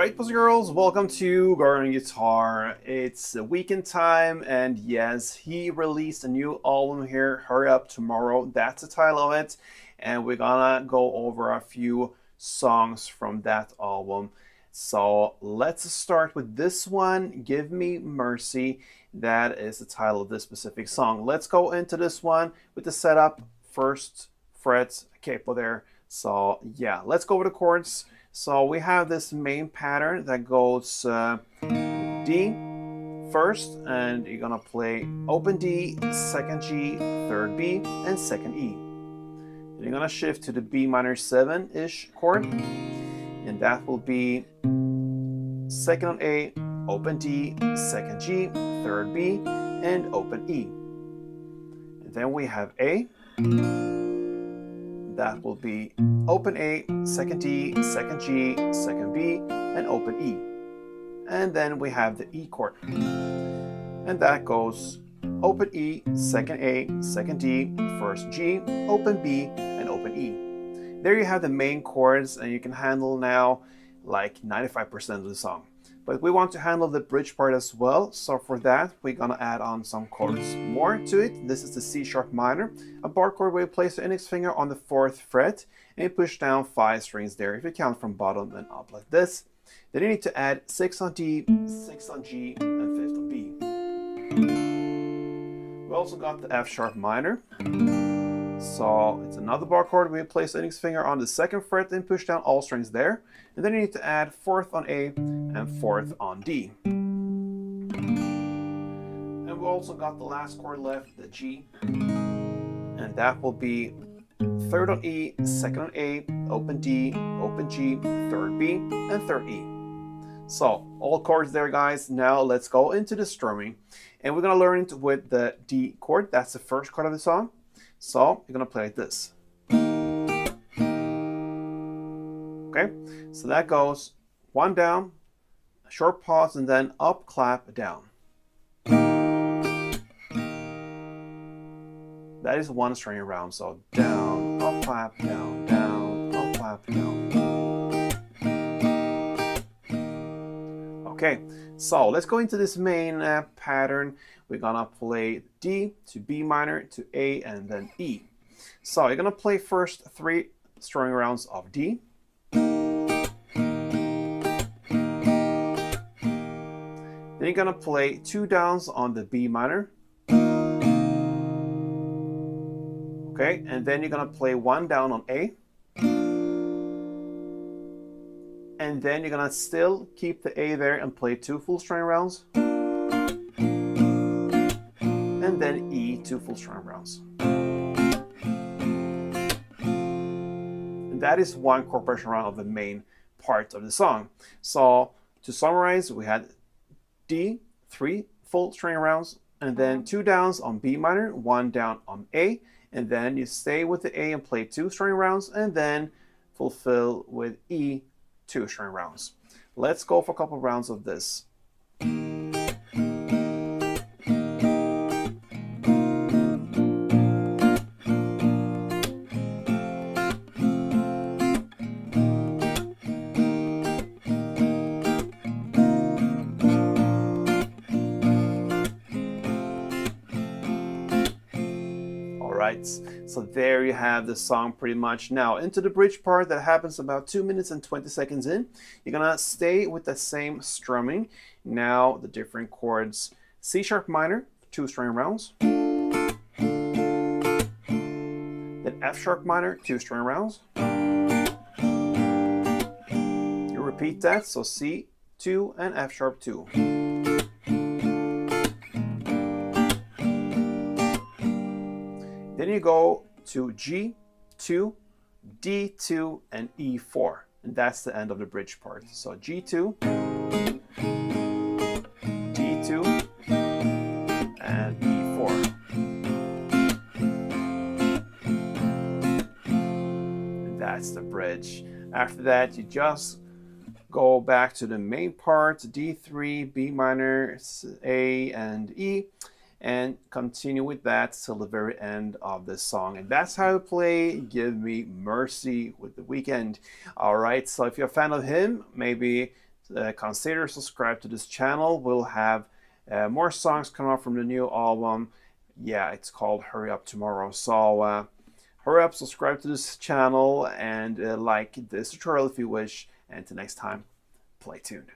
Alright, boys and girls, welcome to Garden Guitar. It's the weekend time, and yes, he released a new album here, Hurry Up Tomorrow. That's the title of it, and we're gonna go over a few songs from that album. So let's start with this one, Give Me Mercy. That is the title of this specific song. Let's go into this one with the setup. First fret, capo there. So yeah, let's go over the chords. So we have this main pattern that goes D first, and you're gonna play open D, second G, third B, and second E. Then you're gonna shift to the B minor 7-ish chord, and that will be second on A, open D, second G, third B, and open E. And then we have A. That will be open A, second D, second G, second B, and open E. And then we have the E chord. And that goes open E, second A, second D, first G, open B, and open E. There you have the main chords, and you can handle now like 95% of the song. But we want to handle the bridge part as well, so for that we're gonna add on some chords more to it. This is the C sharp minor, a bar chord where you place the index finger on the 4th fret and you push down 5 strings there if you count from bottom and up like this. Then you need to add 6 on D, 6 on G, and 5th on B. We also got the F sharp minor. So it's another bar chord where you place the index finger on the 2nd fret and push down all strings there. And then you need to add 4th on A and 4th on D. And we also got the last chord left, the G. And that will be 3rd on E, 2nd on A, open D, open G, 3rd B, and 3rd E. So all chords there, guys. Now let's go into the strumming. And we're gonna learn it with the D chord. That's the first chord of the song. So you're gonna play like this. Okay, so that goes 1 down, a short pause, and then up, clap, down. That is 1 string around, so down, up, clap, down, down, up, clap, down. Okay, so let's go into this main pattern. We're gonna play D to B minor to A and then E. So you're gonna play first 3 string rounds of D. Then you're gonna play 2 downs on the B minor. Okay, and then you're gonna play 1 down on A. And then you're gonna still keep the A there and play 2 full string rounds. And then E, 2 full string rounds. And that is 1 chord progression round of the main part of the song. So to summarize, we had D, 3 full string rounds, and then 2 downs on B minor, 1 down on A, and then you stay with the A and play 2 string rounds, and then fulfill with E, 2 string rounds. Let's go for a couple rounds of this. So there you have the song pretty much. Now into the bridge part that happens about 2 minutes and 20 seconds in. You're gonna stay with the same strumming. Now the different chords: C sharp minor, 2 string rounds. Then F sharp minor, 2 string rounds. You repeat that, so C, 2, and F sharp 2. Then you go to G2, D2, and E4. And that's the end of the bridge part. So G2, D2, and E4. And that's the bridge. After that, you just go back to the main part, D3, B minor, A, and E. And continue with that till the very end of the song. And that's how I play Give Me Mercy with The Weeknd. All right, so if you're a fan of him, maybe consider subscribe to this channel. We'll have more songs coming up from the new album. Yeah, it's called Hurry Up Tomorrow. So hurry up, subscribe to this channel, and like this tutorial if you wish. And until next time, play tuned.